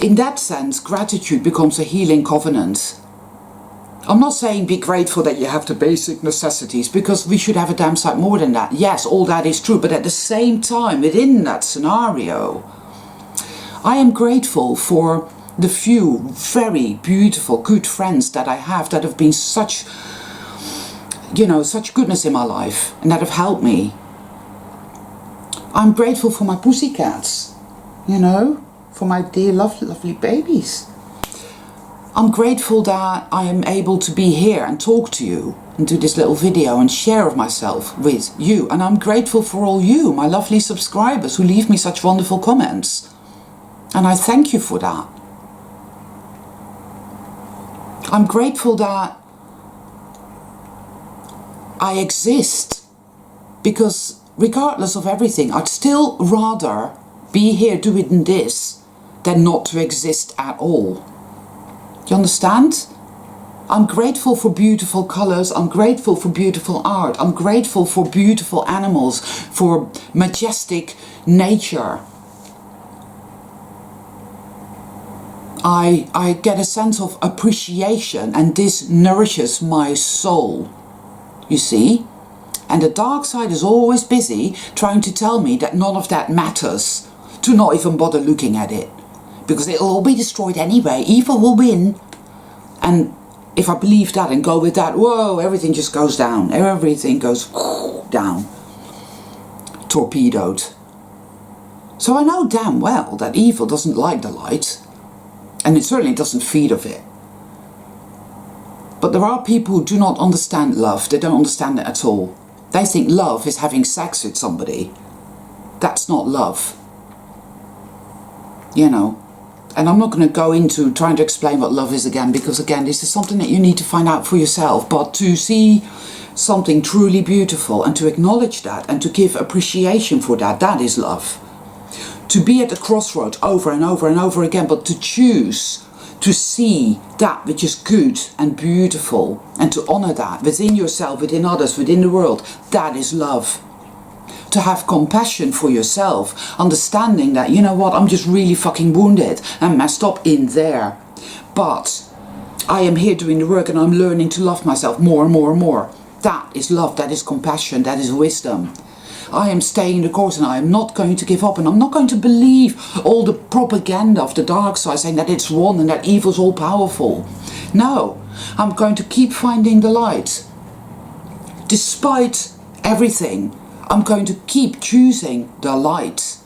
in that sense, gratitude becomes a healing covenant. I'm not saying be grateful that you have the basic necessities, because we should have a damn sight more than that. Yes, all that is true, but at the same time, within that scenario, I am grateful for the few very beautiful, good friends that I have that have been such, you know, such goodness in my life and that have helped me. I'm grateful for my pussycats, you know, for my dear lovely babies. I'm grateful that I am able to be here and talk to you and do this little video and share of myself with you. And I'm grateful for all you, my lovely subscribers, who leave me such wonderful comments. And I thank you for that. I'm grateful that I exist, because regardless of everything, I'd still rather be here doing this than not to exist at all. Do you understand? I'm grateful for beautiful colours, I'm grateful for beautiful art, I'm grateful for beautiful animals, for majestic nature. I get a sense of appreciation, and this nourishes my soul. You see? And the dark side is always busy trying to tell me that none of that matters, to not even bother looking at it, because it'll all be destroyed anyway. Evil will win. And if I believe that and go with that, whoa, everything just goes down. Everything goes down. Torpedoed. So I know damn well that evil doesn't like the light, and it certainly doesn't feed off it. But there are people who do not understand love. They don't understand it at all. They think love is having sex with somebody. That's not love. You know, And I'm not going to go into trying to explain what love is again, because again, this is something that you need to find out for yourself. But to see something truly beautiful and to acknowledge that and to give appreciation for that, that is love. To be at the crossroads over and over and over again, but to choose to see that which is good and beautiful and to honor that within yourself, within others, within the world, that is love. To have compassion for yourself, understanding that, you know what, I'm just really fucking wounded and messed up in there, but I am here doing the work and I'm learning to love myself more and more and more. That is love, that is compassion, that is wisdom. I am staying the course and I am not going to give up, and I'm not going to believe all the propaganda of the dark side saying that it's wrong and that evil is all powerful. No, I'm going to keep finding the light. Despite everything, I'm going to keep choosing the light.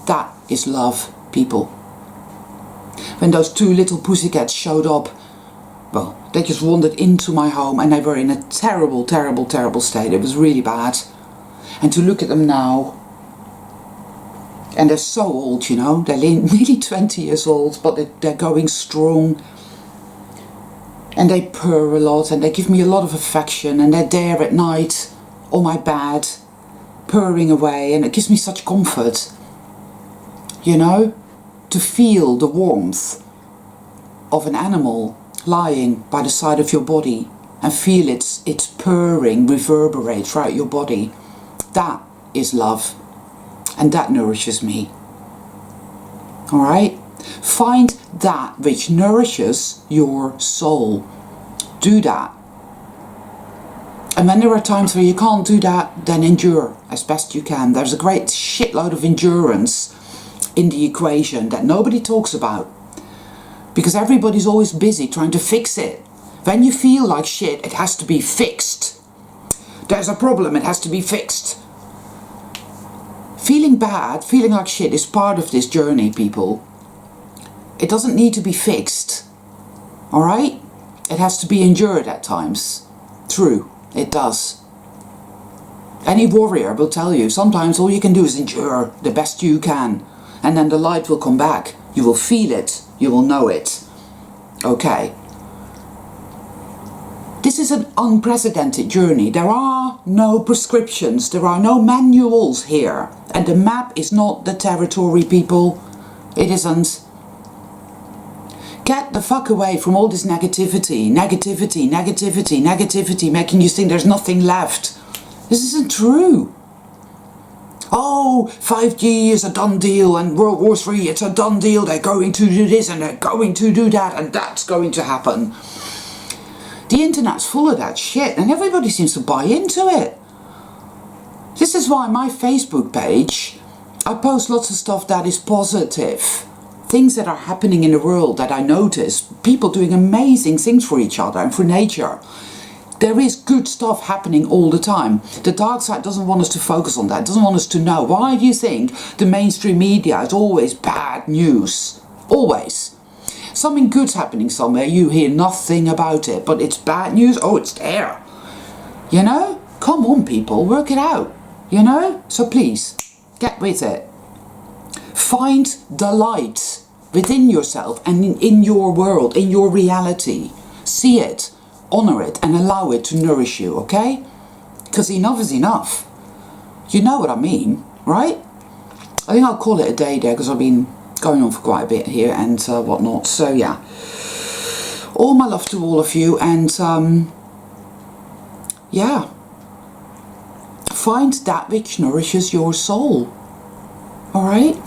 That is love, people. When those two little pussycats showed up, well, they just wandered into my home and they were in a terrible, terrible, terrible state. It was really bad. And to look at them now, and they're so old, you know, they're nearly 20 years old, but they're going strong. And they purr a lot and they give me a lot of affection, and they're there at night on my bed, purring away, and it gives me such comfort, you know, to feel the warmth of an animal lying by the side of your body and feel its purring reverberate throughout your body. That is love, and that nourishes me. Alright? Find that which nourishes your soul. Do that. And when there are times where you can't do that, then endure as best you can. There's a great shitload of endurance in the equation that nobody talks about, because everybody's always busy trying to fix it. When you feel like shit, it has to be fixed. There's a problem, it has to be fixed. Feeling bad, feeling like shit is part of this journey, people. It doesn't need to be fixed. Alright? It has to be endured at times. True. It does. Any warrior will tell you sometimes all you can do is endure the best you can, and then the light will come back. You will feel it. You will know it. Okay. This is an unprecedented journey. There are no prescriptions. There are no manuals here. And the map is not the territory, people. It isn't. Get the fuck away from all this negativity, negativity, negativity, negativity, making you think there's nothing left. This isn't true. Oh, 5G is a done deal, and World War III, it's a done deal. They're going to do this and they're going to do that, and that's going to happen. The internet's full of that shit and everybody seems to buy into it. This is why my Facebook page, I post lots of stuff that is positive. Things that are happening in the world that I notice. People doing amazing things for each other and for nature. There is good stuff happening all the time. The dark side doesn't want us to focus on that. Doesn't want us to know. Why do you think the mainstream media is always bad news? Always. Something good's happening somewhere, you hear nothing about it. But it's bad news, oh, it's there. You know? Come on, people, work it out. You know? So please, get with it. Find the light within yourself and in your world, in your reality. See it, honor it, and allow it to nourish you, okay? Because enough is enough. You know what I mean, right? I think I'll call it a day there, because I've been going on for quite a bit here and whatnot. So yeah, all my love to all of you, and yeah, find that which nourishes your soul. All right.